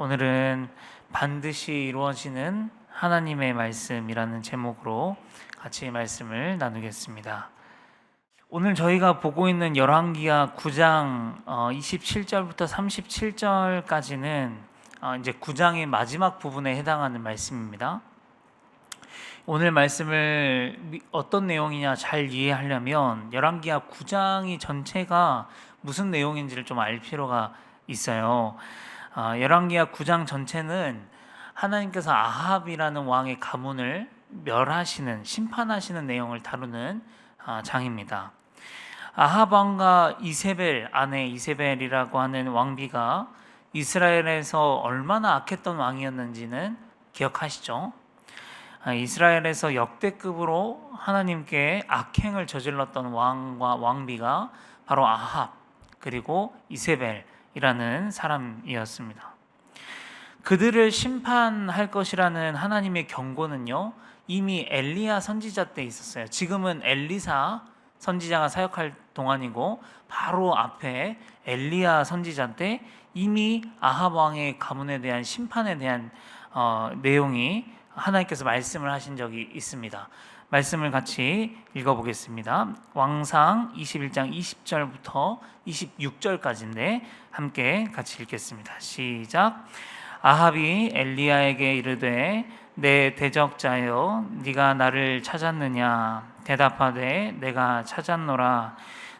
오늘은 반드시 이루어지는 하나님의 말씀이라는 제목으로 같이 말씀을 나누겠습니다. 오늘 저희가 보고 있는 열왕기하 9장 27절부터 37절까지는 이제 9장의 마지막 부분에 해당하는 말씀입니다. 오늘 말씀을 어떤 내용이냐 잘 이해하려면 열왕기하 9장이 전체가 무슨 내용인지를 좀 알 필요가 있어요. 열왕기하 9장 전체는 하나님께서 아합이라는 왕의 가문을 멸하시는, 심판하시는 내용을 다루는 장입니다. 아합 왕과 이세벨, 아내 이세벨이라고 하는 왕비가 이스라엘에서 얼마나 악했던 왕이었는지는 기억하시죠? 이스라엘에서 역대급으로 하나님께 악행을 저질렀던 왕과 왕비가 바로 아합 그리고 이세벨이라는 사람이었습니다. 그들을 심판할 것이라는 하나님의 경고는요, 이미 엘리야 선지자 때 있었어요. 지금은 엘리사 선지자가 사역할 동안이고 바로 앞에 엘리야 선지자 때 이미 아합 왕의 가문에 대한 심판에 대한 내용이 하나님께서 말씀을 하신 적이 있습니다. 말씀을 같이 읽어보겠습니다. 왕상 21장 20절부터 26절까지인데 함께 같이 읽겠습니다. 시작. 아합이 엘리야에게 이르되 내 대적자여 네가 나를 찾았느냐. 대답하되 내가 찾았노라.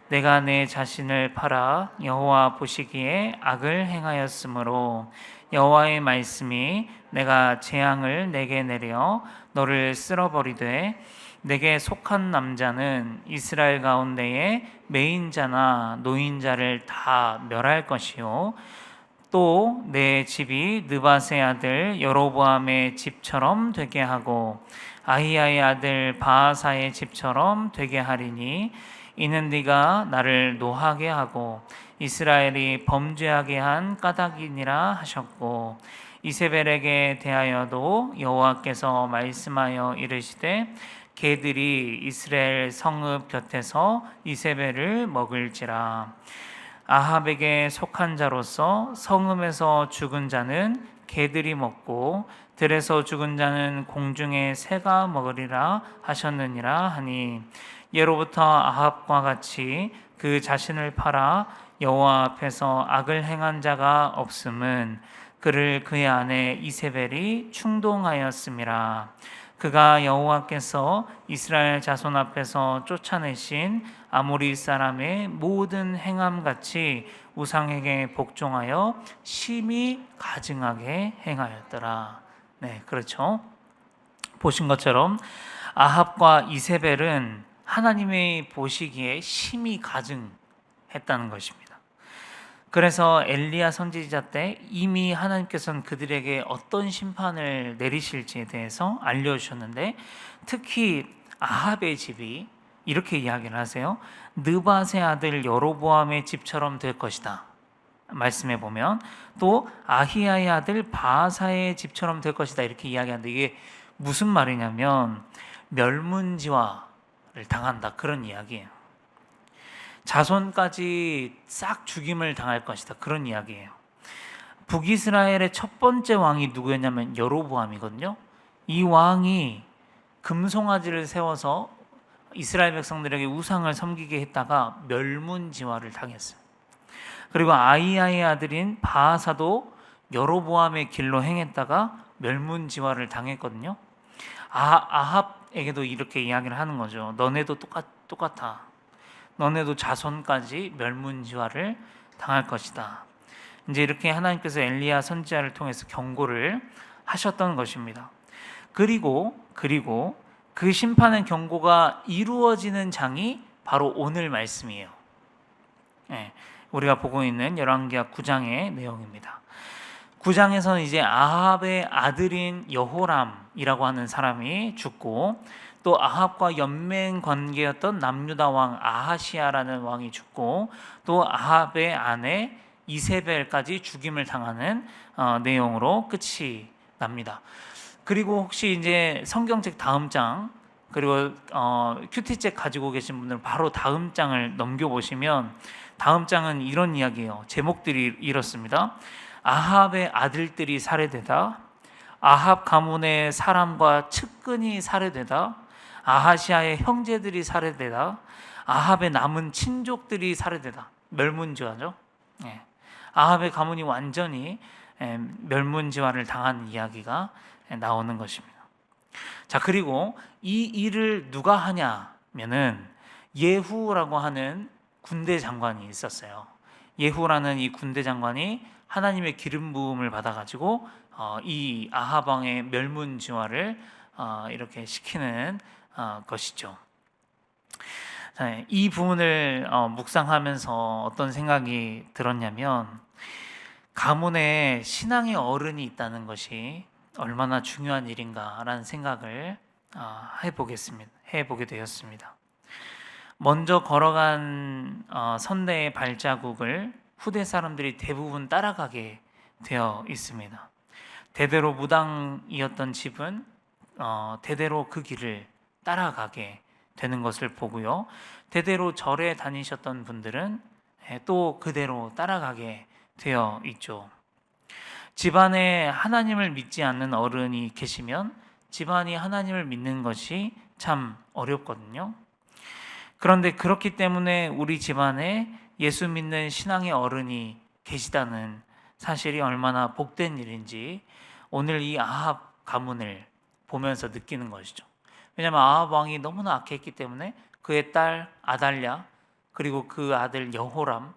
내가 내 자신을 팔아 여호와 보시기에 악을 행하였으므로 여호와의 말씀이 내가 재앙을 내게 내려 너를 쓸어버리되 내게 속한 남자는 이스라엘 가운데에 매인자나 노인자를 다 멸할 것이요 또 내 집이 느밧의 아들 여로보암의 집처럼 되게 하고 아히야의 아들 바하사의 집처럼 되게 하리니 이는 네가 나를 노하게 하고 이스라엘이 범죄하게 한 까닭이니라 하셨고 이세벨에게 대하여도 여호와께서 말씀하여 이르시되 개들이 이스라엘 성읍 곁에서 이세벨을 먹을지라. 아합에게 속한 자로서 성읍에서 죽은 자는 개들이 먹고 들에서 죽은 자는 공중의 새가 먹으리라 하셨느니라 하니 예로부터 아합과 같이 그 자신을 팔아 여호와 앞에서 악을 행한 자가 없음은 그를 그의 아내 이세벨이 충동하였음이라. 그가 여호와께서 이스라엘 자손 앞에서 쫓아내신 아모리 사람의 모든 행함같이 우상에게 복종하여 심히 가증하게 행하였더라. 네, 그렇죠. 보신 것처럼 아합과 이세벨은 하나님의 보시기에 심히 가증했다는 것입니다. 그래서 엘리야 선지자 때 이미 하나님께서는 그들에게 어떤 심판을 내리실지에 대해서 알려주셨는데 특히 아합의 집이 이렇게 이야기를 하세요. 느밧의 아들 여로보암의 집처럼 될 것이다. 말씀해 보면 또 아히야의 아들 바하사의 집처럼 될 것이다 이렇게 이야기하는데 이게 무슨 말이냐면 멸문지화를 당한다 그런 이야기예요. 자손까지 싹 죽임을 당할 것이다 그런 이야기예요. 북이스라엘의 첫 번째 왕이 누구였냐면 여로보암이거든요. 이 왕이 금송아지를 세워서 이스라엘 백성들에게 우상을 섬기게 했다가 멸문지화를 당했어요. 그리고 아히야의 아들인 바하사도 여로보암의 길로 행했다가 멸문지화를 당했거든요. 아합에게도 이렇게 이야기를 하는 거죠. 너네도 똑같아. 너네도 자손까지 멸문지화를 당할 것이다. 이제 이렇게 하나님께서 엘리야 선지자를 통해서 경고를 하셨던 것입니다. 그리고 그 심판의 경고가 이루어지는 장이 바로 오늘 말씀이에요. 네, 우리가 보고 있는 열왕기하 9장의 내용입니다. 9장에서는 이제 아합의 아들인 여호람이라고 하는 사람이 죽고 또 아합과 연맹 관계였던 남유다 왕 아하시아라는 왕이 죽고 또 아합의 아내 이세벨까지 죽임을 당하는 내용으로 끝이 납니다. 그리고 혹시 이제 성경책 다음 장 그리고 큐티책 가지고 계신 분들은 바로 다음 장을 넘겨보시면 다음 장은 이런 이야기예요. 제목들이 이렇습니다. 아합의 아들들이 살해되다, 아합 가문의 사람과 측근이 살해되다, 아하시아의 형제들이 살해되다, 아합의 남은 친족들이 살해되다. 멸문지화죠. 예. 아합의 가문이 완전히 멸문지화를 당한 이야기가 나오는 것입니다. 자, 그리고 이 일을 누가 하냐면은 예후라고 하는 군대 장관이 있었어요. 예후라는 이 군대 장관이 하나님의 기름 부음을 받아가지고 이 아합 왕의 멸문지화를 이렇게 시키는 것이죠. 이 부분을 묵상하면서 어떤 생각이 들었냐면, 가문에 신앙의 어른이 있다는 것이 얼마나 중요한 일인가라는 생각을 해보게 되었습니다. 먼저 걸어간 선대의 발자국을 후대 사람들이 대부분 따라가게 되어 있습니다. 대대로 무당이었던 집은 대대로 그 길을 따라가게 되는 것을 보고요. 대대로 절에 다니셨던 분들은 또 그대로 따라가게 되어 있죠. 집안에 하나님을 믿지 않는 어른이 계시면 집안이 하나님을 믿는 것이 참 어렵거든요. 그런데 그렇기 때문에 우리 집안에 예수 믿는 신앙의 어른이 계시다는 사실이 얼마나 복된 일인지 오늘 이 아합 가문을 보면서 느끼는 것이죠. 왜냐하면 아합 왕이 너무나 악했기 때문에 그의 딸 아달랴, 그리고 그 아들 여호람,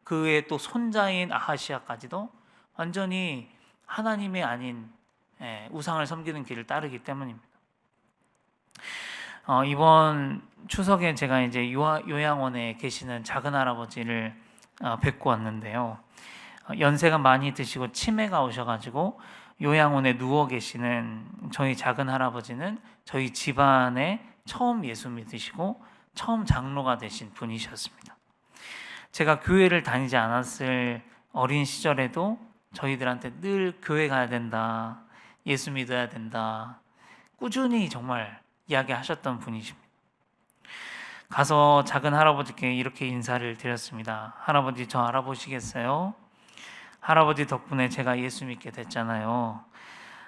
그의 또 손자인 아하시아까지도 완전히 하나님이 아닌 우상을 섬기는 길을 따르기 때문입니다. 이번 추석에 제가 이제 요양원에 계시는 작은 할아버지를 뵙고 왔는데요. 연세가 많이 드시고 치매가 오셔가지고 요양원에 누워 계시는 저희 작은 할아버지는 저희 집안에 처음 예수 믿으시고 처음 장로가 되신 분이셨습니다. 제가 교회를 다니지 않았을 어린 시절에도 저희들한테 늘 교회 가야 된다, 예수 믿어야 된다, 꾸준히 정말 이야기하셨던 분이십니다. 가서 작은 할아버지께 이렇게 인사를 드렸습니다. 할아버지, 저 알아보시겠어요? 할아버지 덕분에 제가 예수 믿게 됐잖아요.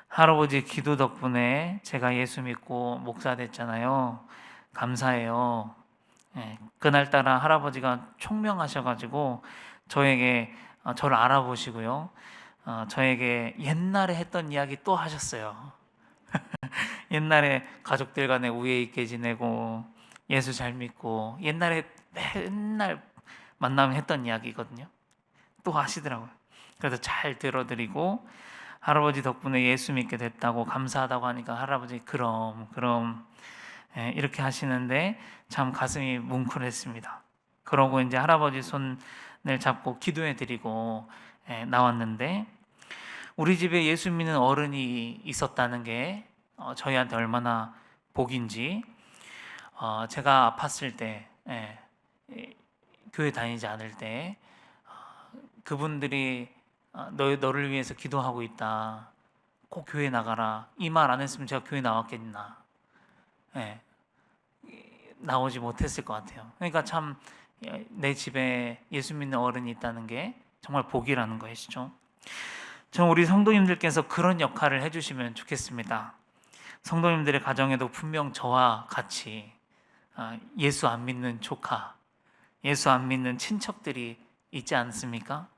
할아버지 기도 덕분에 제가 예수 믿고 목사 됐잖아요. 감사해요. 그날따라 할아버지가 총명하셔가지고 저에게 저를 알아보시고요. 저에게 옛날에 했던 이야기 또 하셨어요. 옛날에 가족들 간에 우애 있게 지내고 예수 잘 믿고 옛날에 맨날 만나면 했던 이야기거든요. 또 하시더라고요. 그래서 잘 들어드리고 할아버지 덕분에 예수 믿게 됐다고 감사하다고 하니까 할아버지 그럼 이렇게 하시는데 참 가슴이 뭉클했습니다. 그러고 이제 할아버지 손을 잡고 기도해 드리고 나왔는데, 우리 집에 예수 믿는 어른이 있었다는 게 저희한테 얼마나 복인지, 제가 아팠을 때, 교회 다니지 않을 때 그분들이 너를 위해서 기도하고 있다, 꼭 교회 나가라, 이 말 안 했으면 제가 교회 나왔겠나, 나오지 못했을 것 같아요. 그러니까 참 내 집에 예수 믿는 어른이 있다는 게 정말 복이라는 것이죠. 저는 우리 성도님들께서 그런 역할을 해주시면 좋겠습니다. 성도님들의 가정에도 분명 저와 같이 예수 안 믿는 조카, 예수 안 믿는 친척들이 있지 않습니까?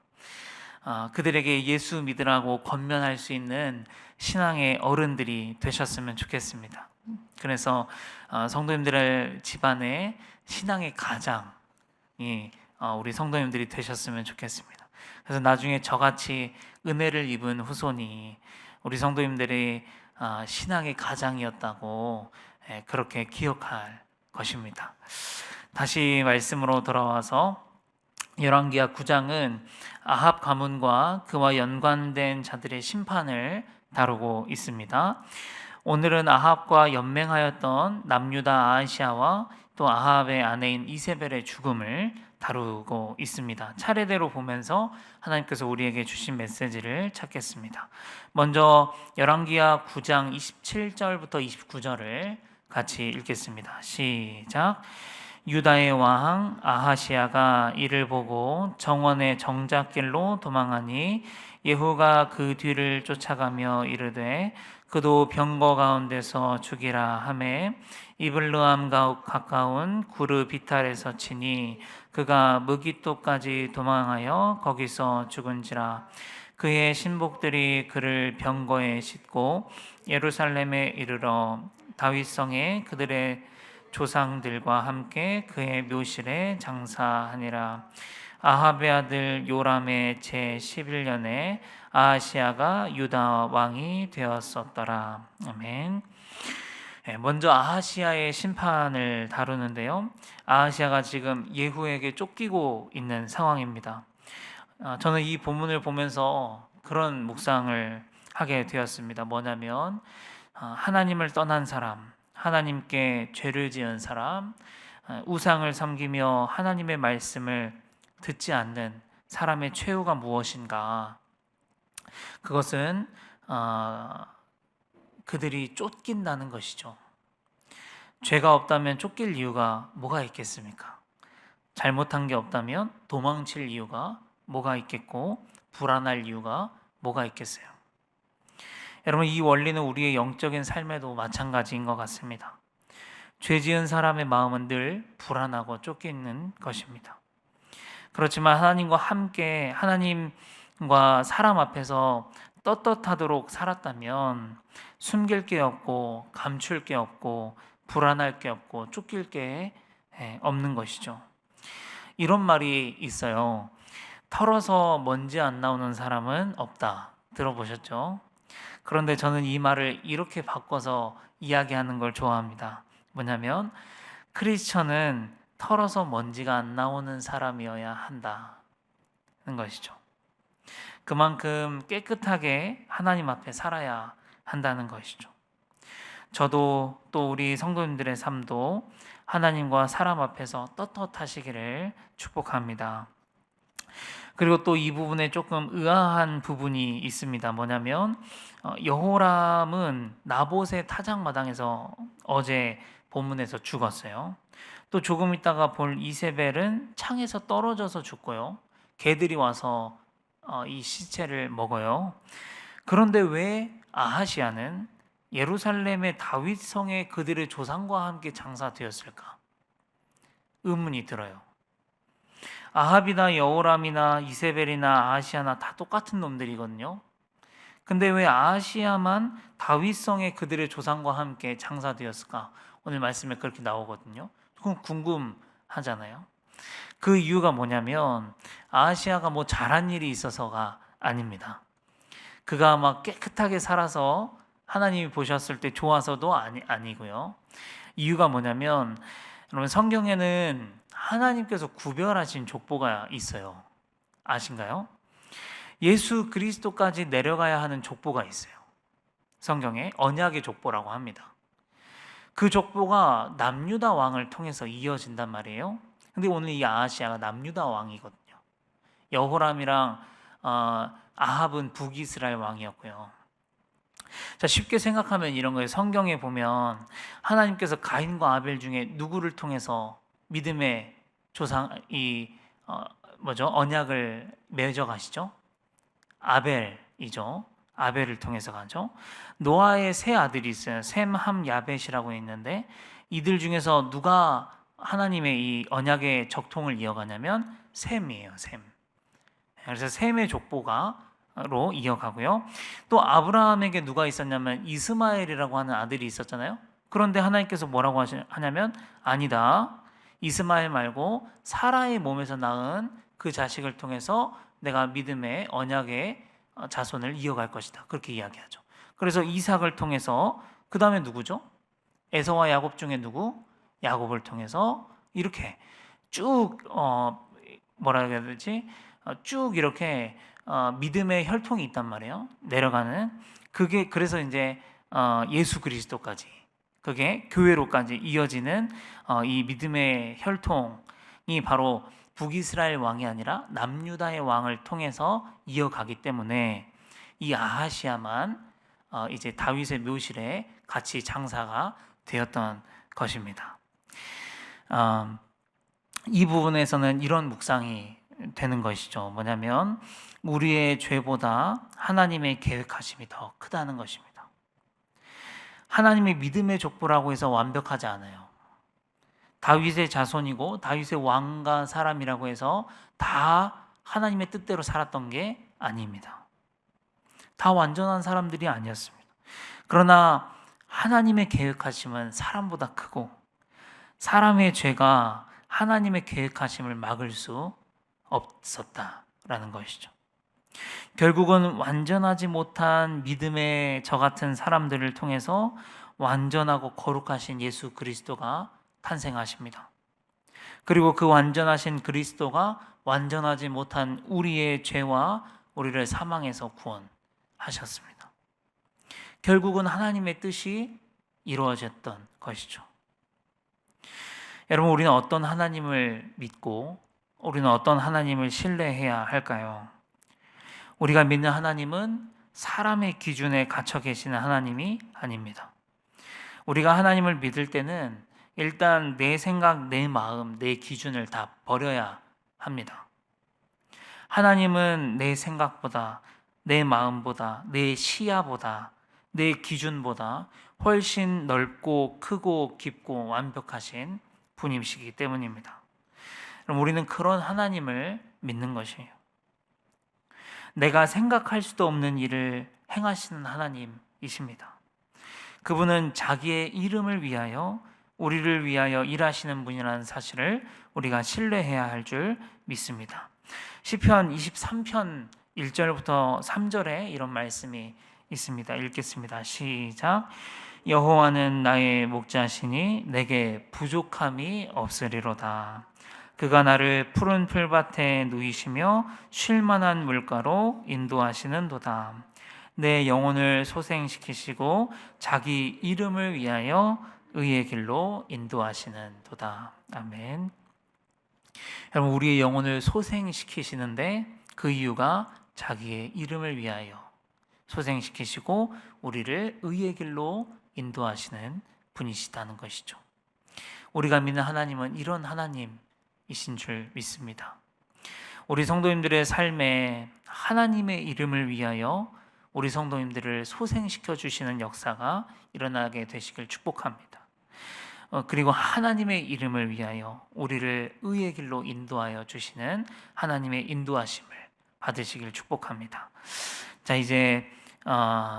그들에게 예수 믿으라고 권면할 수 있는 신앙의 어른들이 되셨으면 좋겠습니다. 그래서 성도님들의 집안에 신앙의 가장이 우리 성도님들이 되셨으면 좋겠습니다. 그래서 나중에 저같이 은혜를 입은 후손이 우리 성도님들이 신앙의 가장이었다고 그렇게 기억할 것입니다. 다시 말씀으로 돌아와서 열왕기하 9장은 아합 가문과 그와 연관된 자들의 심판을 다루고 있습니다. 오늘은 아합과 연맹하였던 남유다 아하시아와 또 아합의 아내인 이세벨의 죽음을 다루고 있습니다. 차례대로 보면서 하나님께서 우리에게 주신 메시지를 찾겠습니다. 먼저 열왕기하 9장 27절부터 29절을 같이 읽겠습니다. 시작. 유다의 왕 아하시야가 이를 보고 정원의 정작길로 도망하니 예후가 그 뒤를 쫓아가며 이르되 그도 병거 가운데서 죽이라 하매 이블르함 가까운 구르 비탈에서 치니 그가 무기토까지 도망하여 거기서 죽은지라. 그의 신복들이 그를 병거에 싣고 예루살렘에 이르러 다윗성에 그들의 조상들과 함께 그의 묘실에 장사하니라. 아합의 아들 요람의 제 11년에 아하시야가 유다 왕이 되었었더라. 아멘. 먼저 아하시야의 심판을 다루는데요. 아하시야가 지금 예후에게 쫓기고 있는 상황입니다. 저는 이 본문을 보면서 그런 묵상을 하게 되었습니다. 뭐냐면 하나님을 떠난 사람, 하나님께 죄를 지은 사람, 우상을 섬기며 하나님의 말씀을 듣지 않는 사람의 최후가 무엇인가? 그것은 그들이 쫓긴다는 것이죠. 죄가 없다면 쫓길 이유가 뭐가 있겠습니까? 잘못한 게 없다면 도망칠 이유가 뭐가 있겠고 불안할 이유가 뭐가 있겠어요? 여러분, 이 원리는 우리의 영적인 삶에도 마찬가지인 것 같습니다. 죄 지은 사람의 마음은 늘 불안하고 쫓기는 것입니다. 그렇지만 하나님과 함께 하나님과 사람 앞에서 떳떳하도록 살았다면 숨길 게 없고 감출 게 없고 불안할 게 없고 쫓길 게 없는 것이죠. 이런 말이 있어요. 털어서 먼지 안 나오는 사람은 없다. 들어보셨죠? 그런데 저는 이 말을 이렇게 바꿔서 이야기하는 걸 좋아합니다. 뭐냐면 크리스천은 털어서 먼지가 안 나오는 사람이어야 한다는 것이죠. 그만큼 깨끗하게 하나님 앞에 살아야 한다는 것이죠. 저도 또 우리 성도님들의 삶도 하나님과 사람 앞에서 떳떳하시기를 축복합니다. 그리고 또 이 부분에 조금 의아한 부분이 있습니다. 뭐냐면 여호람은 나봇의 타작마당에서 어제 본문에서 죽었어요. 또 조금 있다가 볼 이세벨은 창에서 떨어져서 죽고요. 개들이 와서 이 시체를 먹어요. 그런데 왜 아하시야는 예루살렘의 다윗성에 그들의 조상과 함께 장사되었을까? 의문이 들어요. 아합이나 여호람이나 이세벨이나 아하시야나 다 똑같은 놈들이거든요. 근데 왜 아하시야만 다윗성에 그들의 조상과 함께 장사되었을까? 오늘 말씀에 그렇게 나오거든요. 그건 궁금하잖아요. 그 이유가 뭐냐면 아하시야가 뭐 잘한 일이 있어서가 아닙니다. 그가 막 깨끗하게 살아서 하나님이 보셨을 때 좋아서도 아니고요. 이유가 뭐냐면 여러분, 성경에는 하나님께서 구별하신 족보가 있어요. 아신가요? 예수 그리스도까지 내려가야 하는 족보가 있어요. 성경에 언약의 족보라고 합니다. 그 족보가 남유다 왕을 통해서 이어진단 말이에요. 근데 오늘 이 아하시야가 남유다 왕이거든요. 여호람이랑 아합은 북이스라엘 왕이었고요. 자, 쉽게 생각하면 이런 거예요. 성경에 보면 하나님께서 가인과 아벨 중에 누구를 통해서 믿음의 조상 언약을 맺어 가시죠? 아벨이죠. 아벨을 통해서 가죠. 노아의 세 아들이 있어요. 셈, 함, 야벳이라고 있는데 이들 중에서 누가 하나님의 이 언약의 적통을 이어가냐면 셈이에요. 셈. 그래서 셈의 족보가로 이어가고요. 또 아브라함에게 누가 있었냐면 이스마엘이라고 하는 아들이 있었잖아요. 그런데 하나님께서 뭐라고 하냐면 아니다. 이스마엘 말고 사라의 몸에서 낳은 그 자식을 통해서 내가 믿음의 언약의 자손을 이어갈 것이다. 그렇게 이야기하죠. 그래서 이삭을 통해서 그 다음에 누구죠? 에서와 야곱 중에 누구? 야곱을 통해서 이렇게 쭉 뭐라 해야 되지? 쭉 이렇게 믿음의 혈통이 있단 말이에요. 내려가는 그게 그래서 이제 예수 그리스도까지 그게 교회로까지 이어지는 이 믿음의 혈통이 바로 북이스라엘 왕이 아니라 남유다의 왕을 통해서 이어가기 때문에 이 아하시야만 이제 다윗의 묘실에 같이 장사가 되었던 것입니다. 이 부분에서는 이런 묵상이 되는 것이죠. 뭐냐면 우리의 죄보다 하나님의 계획하심이 더 크다는 것입니다. 하나님이 믿음의 족보라고 해서 완벽하지 않아요. 다윗의 자손이고 다윗의 왕과 사람이라고 해서 다 하나님의 뜻대로 살았던 게 아닙니다. 다 완전한 사람들이 아니었습니다. 그러나 하나님의 계획하심은 사람보다 크고 사람의 죄가 하나님의 계획하심을 막을 수 없었다라는 것이죠. 결국은 완전하지 못한 믿음의 저 같은 사람들을 통해서 완전하고 거룩하신 예수 그리스도가 탄생하십니다. 그리고 그 완전하신 그리스도가 완전하지 못한 우리의 죄와 우리를 사망에서 구원하셨습니다. 결국은 하나님의 뜻이 이루어졌던 것이죠. 여러분, 우리는 어떤 하나님을 믿고 우리는 어떤 하나님을 신뢰해야 할까요? 우리가 믿는 하나님은 사람의 기준에 갇혀 계시는 하나님이 아닙니다. 우리가 하나님을 믿을 때는 일단 내 생각, 내 마음, 내 기준을 다 버려야 합니다. 하나님은 내 생각보다, 내 마음보다, 내 시야보다, 내 기준보다 훨씬 넓고 크고 깊고 완벽하신 분이시기 때문입니다. 그럼 우리는 그런 하나님을 믿는 것이에요. 내가 생각할 수도 없는 일을 행하시는 하나님이십니다. 그분은 자기의 이름을 위하여 우리를 위하여 일하시는 분이라는 사실을 우리가 신뢰해야 할 줄 믿습니다. 시편 23편 1절부터 3절에 이런 말씀이 있습니다. 읽겠습니다. 시작. 여호와는 나의 목자시니 내게 부족함이 없으리로다. 그가 나를 푸른 풀밭에 누이시며 쉴 만한 물가로 인도하시는도다. 내 영혼을 소생시키시고 자기 이름을 위하여 의의 길로 인도하시는도다. 아멘. 여러분, 우리의 영혼을 소생시키시는데 그 이유가 자기의 이름을 위하여 소생시키시고 우리를 의의 길로 인도하시는 분이시다는 것이죠. 우리가 믿는 하나님은 이런 하나님이신 줄 믿습니다. 우리 성도님들의 삶에 하나님의 이름을 위하여 우리 성도님들을 소생시켜 주시는 역사가 일어나게 되시길 축복합니다. 그리고 하나님의 이름을 위하여 우리를 의의 길로 인도하여 주시는 하나님의 인도하심을 받으시길 축복합니다. 자, 이제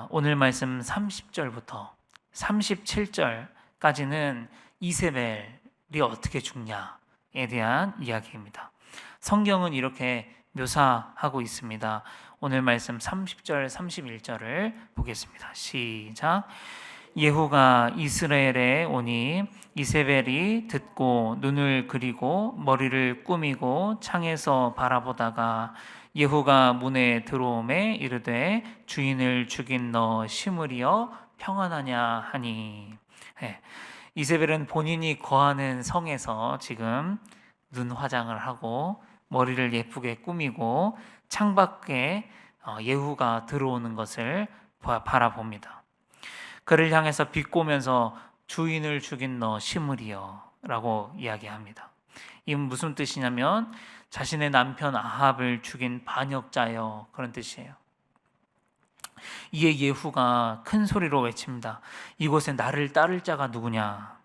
오늘 말씀 30절부터 37절까지는 이세벨이 어떻게 죽냐에 대한 이야기입니다. 성경은 이렇게 묘사하고 있습니다. 오늘 말씀 30절, 31절을 보겠습니다. 시작. 예후가 이스라엘에 오니 이세벨이 듣고 눈을 그리고 머리를 꾸미고 창에서 바라보다가 예후가 문에 들어오매 이르되 주인을 죽인 너 시므리여 평안하냐 하니. 이세벨은 본인이 거하는 성에서 지금 눈 화장을 하고 머리를 예쁘게 꾸미고 창밖에 예후가 들어오는 것을 바라봅니다. 그를 향해서 비꼬면서 주인을 죽인 너 시므리여 라고 이야기합니다. 이건 무슨 뜻이냐면 자신의 남편 아합을 죽인 반역자여, 그런 뜻이에요. 이에 예후가 큰 소리로 외칩니다. 이곳에 나를 따를 자가 누구냐?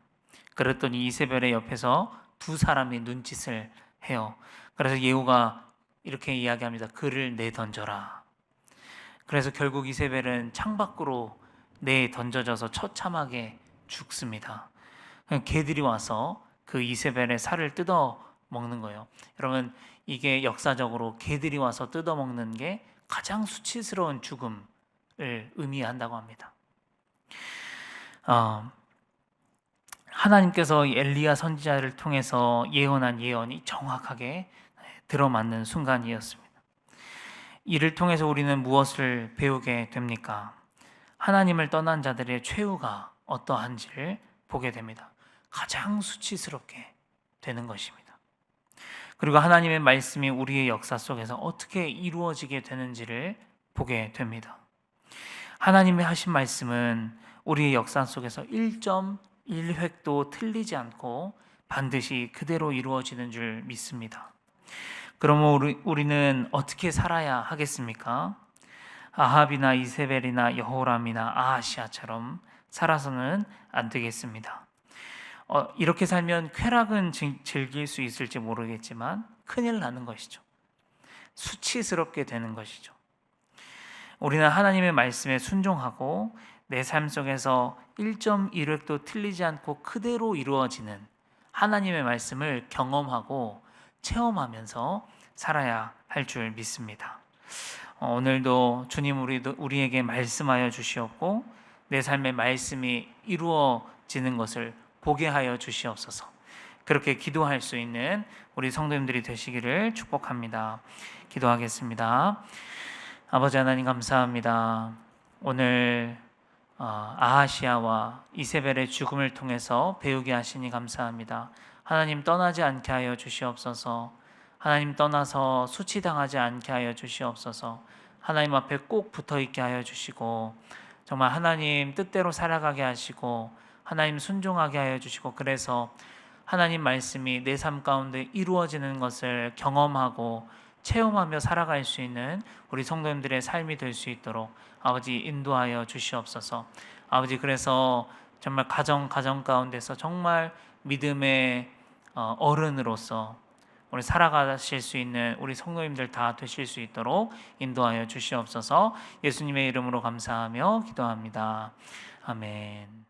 그랬더니 이세벨의 옆에서 두 사람이 눈짓을 해요. 그래서 예후가 이렇게 이야기합니다. 그를 내던져라. 그래서 결국 이세벨은 창밖으로 내던져져서 처참하게 죽습니다. 개들이 와서 그 이세벨의 살을 뜯어 먹는 거예요. 여러분, 이게 역사적으로 개들이 와서 뜯어 먹는 게 가장 수치스러운 죽음을 의미한다고 합니다. 하나님께서 엘리야 선지자를 통해서 예언한 예언이 정확하게 들어맞는 순간이었습니다. 이를 통해서 우리는 무엇을 배우게 됩니까? 하나님을 떠난 자들의 최후가 어떠한지를 보게 됩니다. 가장 수치스럽게 되는 것입니다. 그리고 하나님의 말씀이 우리의 역사 속에서 어떻게 이루어지게 되는지를 보게 됩니다. 하나님의 하신 말씀은 우리의 역사 속에서 1.1획도 틀리지 않고 반드시 그대로 이루어지는 줄 믿습니다. 그러면 우리는 어떻게 살아야 하겠습니까? 아합이나 이세벨이나 여호람이나 아하시아처럼 살아서는 안 되겠습니다. 이렇게 살면 쾌락은 즐길 수 있을지 모르겠지만 큰일 나는 것이죠. 수치스럽게 되는 것이죠. 우리는 하나님의 말씀에 순종하고 내 삶 속에서 1.1획도 틀리지 않고 그대로 이루어지는 하나님의 말씀을 경험하고 체험하면서 살아야 할 줄 믿습니다. 오늘도 주님 우리에게 말씀하여 주시었고 내 삶의 말씀이 이루어지는 것을 보게 하여 주시옵소서. 그렇게 기도할 수 있는 우리 성도님들이 되시기를 축복합니다. 기도하겠습니다. 아버지 하나님 감사합니다. 오늘 아하시아와 이세벨의 죽음을 통해서 배우게 하시니 감사합니다. 하나님 떠나지 않게 하여 주시옵소서. 하나님 떠나서 수치당하지 않게 하여 주시옵소서. 하나님 앞에 꼭 붙어 있게 하여 주시고 정말 하나님 뜻대로 살아가게 하시고 하나님 순종하게 하여 주시고 그래서 하나님 말씀이 내 삶 가운데 이루어지는 것을 경험하고 체험하며 살아갈 수 있는 우리 성도님들의 삶이 될 수 있도록 아버지 인도하여 주시옵소서. 아버지 그래서 정말 가정 가운데서 정말 믿음의 어른으로서 우리 살아가실 수 있는 우리 성도님들 다 되실 수 있도록 인도하여 주시옵소서. 예수님의 이름으로 감사하며 기도합니다. 아멘.